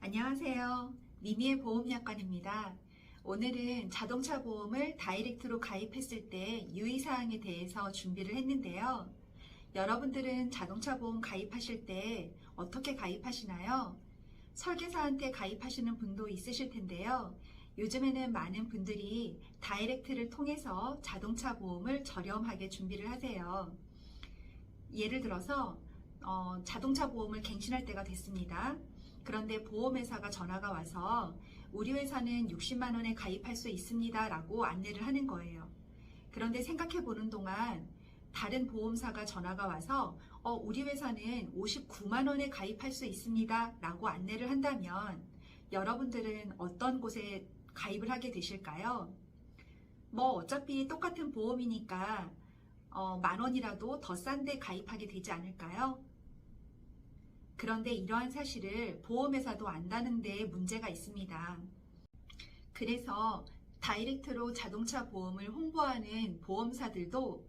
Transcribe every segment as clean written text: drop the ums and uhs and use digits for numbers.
안녕하세요. 미미의 보험약관입니다. 오늘은 자동차 보험을 다이렉트로 가입했을 때 유의사항에 대해서 준비를 했는데요. 여러분들은 자동차 보험 가입하실 때 어떻게 가입하시나요? 설계사한테 가입하시는 분도 있으실 텐데요. 요즘에는 많은 분들이 다이렉트를 통해서 자동차 보험을 저렴하게 준비를 하세요. 예를 들어서 자동차 보험을 갱신할 때가 됐습니다. 그런데 보험회사가 전화가 와서 우리 회사는 60만 원에 가입할 수 있습니다 라고 안내를 하는 거예요. 그런데 생각해 보는 동안 다른 보험사가 전화가 와서 우리 회사는 59만 원에 가입할 수 있습니다 라고 안내를 한다면 여러분들은 어떤 곳에 가입을 하게 되실까요? 어차피 똑같은 보험이니까 만 원이라도 더 싼 데 가입하게 되지 않을까요? 그런데 이러한 사실을 보험회사도 안다는 데 문제가 있습니다. 그래서 다이렉트로 자동차 보험을 홍보하는 보험사들도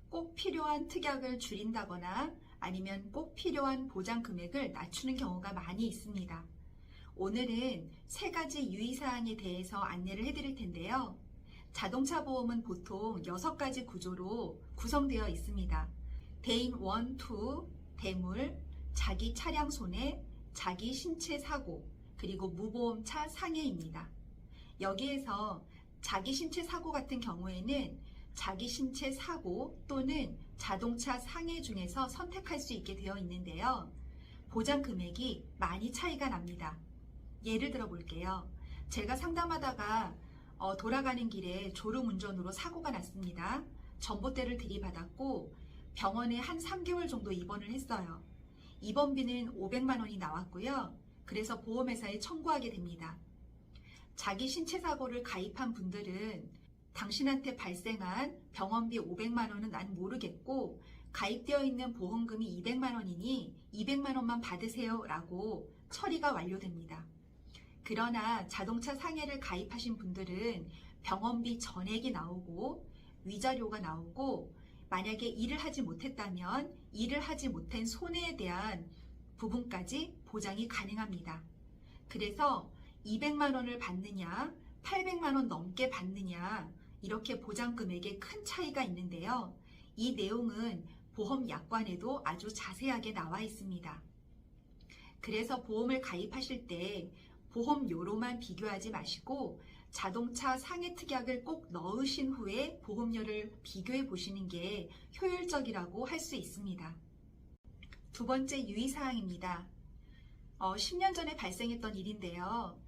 꼭 필요한 특약을 줄인다거나 아니면 꼭 필요한 보장 금액을 낮추는 경우가 많이 있습니다. 오늘은 3가지 유의사항에 대해서 안내를 해드릴 텐데요. 자동차 보험은 보통 6가지 구조로 구성되어 있습니다. 대인 1, 2, 대물, 자기 차량 손해, 자기 신체 사고, 그리고 무보험차 상해입니다. 여기에서 자기 신체 사고 같은 경우에는 자기 신체 사고 또는 자동차 상해 중에서 선택할 수 있게 되어 있는데요. 보장 금액이 많이 차이가 납니다. 예를 들어 볼게요. 제가 상담하다가 돌아가는 길에 졸음운전으로 사고가 났습니다. 전봇대를 들이받았고 병원에 한 3개월 정도 입원을 했어요. 입원비는 500만 원이 나왔고요. 그래서 보험회사에 청구하게 됩니다. 자기 신체 사고를 가입한 분들은 당신한테 발생한 병원비 500만 원은 난 모르겠고 가입되어 있는 보험금이 200만 원이니 200만 원만 받으세요 라고 처리가 완료됩니다. 그러나 자동차 상해를 가입하신 분들은 병원비 전액이 나오고 위자료가 나오고 만약에 일을 하지 못했다면 일을 하지 못한 손해에 대한 부분까지 보장이 가능합니다. 그래서 200만 원을 받느냐 800만 원 넘게 받느냐 이렇게 보장 금액에 큰 차이가 있는데요. 이 내용은 보험 약관에도 아주 자세하게 나와 있습니다. 그래서 보험을 가입하실 때 보험료로만 비교하지 마시고 자동차 상해 특약을 꼭 넣으신 후에 보험료를 비교해 보시는 게 효율적이라고 할 수 있습니다. 2번째 유의사항입니다. 10년 전에 발생했던 일인데요.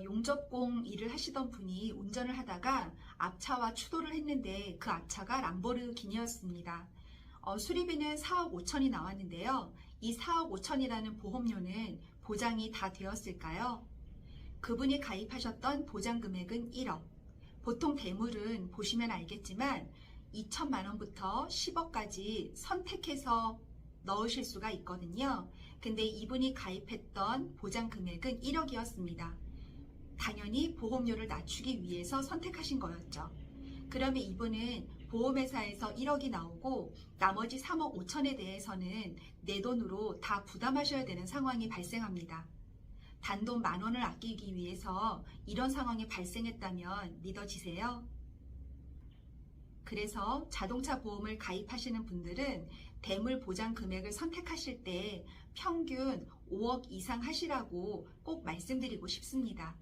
용접공 일을 하시던 분이 운전을 하다가 앞차와 추돌을 했는데 그 앞차가 람보르기니였습니다. 수리비는 4억 5천이 나왔는데요. 이 4억 5천이라는 보험료는 보장이 다 되었을까요? 그분이 가입하셨던 보장 금액은 1억. 보통 대물은 보시면 알겠지만 2천만 원부터 10억까지 선택해서 넣으실 수가 있거든요. 근데 이분이 가입했던 보장 금액은 1억이었습니다. 당연히 보험료를 낮추기 위해서 선택하신 거였죠. 그러면 이분은 보험회사에서 1억이 나오고 나머지 3억 5천에 대해서는 내 돈으로 다 부담하셔야 되는 상황이 발생합니다. 단돈 만 원을 아끼기 위해서 이런 상황이 발생했다면 믿어지세요? 그래서 자동차 보험을 가입하시는 분들은 대물 보장 금액을 선택하실 때 평균 5억 이상 하시라고 꼭 말씀드리고 싶습니다.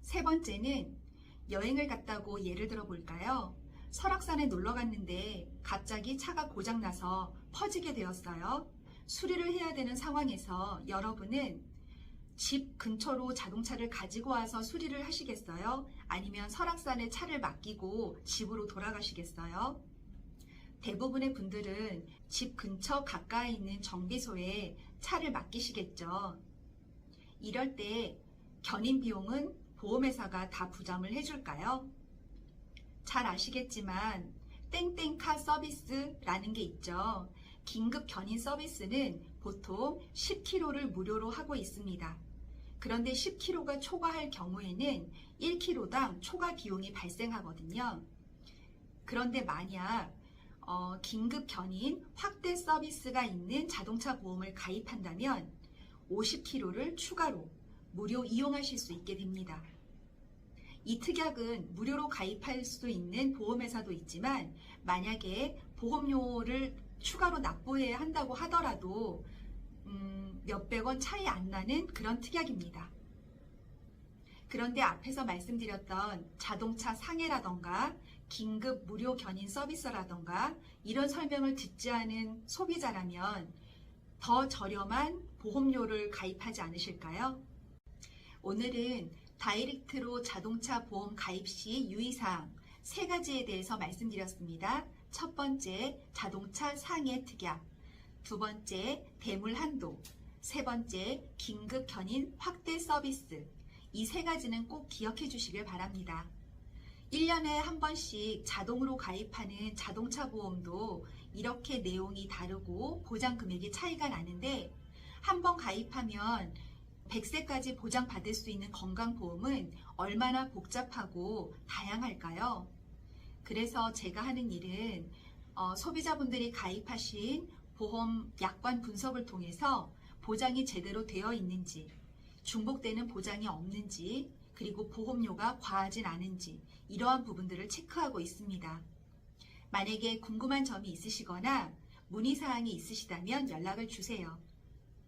3번째는 여행을 갔다고 예를 들어 볼까요? 설악산에 놀러 갔는데 갑자기 차가 고장나서 퍼지게 되었어요. 수리를 해야 되는 상황에서 여러분은 집 근처로 자동차를 가지고 와서 수리를 하시겠어요? 아니면 설악산에 차를 맡기고 집으로 돌아가시겠어요? 대부분의 분들은 집 근처 가까이 있는 정비소에 차를 맡기시겠죠. 이럴 때 견인 비용은 보험회사가 다 부담을 해줄까요? 잘 아시겠지만 땡땡카 서비스라는 게 있죠. 긴급 견인 서비스는 보통 10km를 무료로 하고 있습니다. 그런데 10km가 초과할 경우에는 1km당 초과 비용이 발생하거든요. 그런데 만약 긴급 견인 확대 서비스가 있는 자동차 보험을 가입한다면 50kg를 추가로 무료 이용하실 수 있게 됩니다. 이 특약은 무료로 가입할 수 있는 보험회사도 있지만 만약에 보험료를 추가로 납부해야 한다고 하더라도 몇백 원 차이 안 나는 그런 특약입니다. 그런데 앞에서 말씀드렸던 자동차 상해라던가 긴급 무료 견인 서비스라던가 이런 설명을 듣지 않은 소비자라면 더 저렴한 보험료를 가입하지 않으실까요? 오늘은 다이렉트로 자동차 보험 가입 시 유의사항 3가지에 대해서 말씀드렸습니다. 첫 번째, 자동차 상해 특약. 두 번째, 대물 한도. 세 번째, 긴급 견인 확대 서비스. 이 3가지는 꼭 기억해 주시길 바랍니다. 1년에 한 번씩 자동으로 가입하는 자동차 보험도 이렇게 내용이 다르고 보장 금액이 차이가 나는데 한 번 가입하면 100세까지 보장받을 수 있는 건강보험은 얼마나 복잡하고 다양할까요? 그래서 제가 하는 일은 소비자분들이 가입하신 보험 약관 분석을 통해서 보장이 제대로 되어 있는지, 중복되는 보장이 없는지, 그리고 보험료가 과하진 않은지 이러한 부분들을 체크하고 있습니다. 만약에 궁금한 점이 있으시거나 문의사항이 있으시다면 연락을 주세요.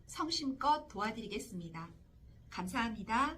성심껏 도와드리겠습니다. 감사합니다.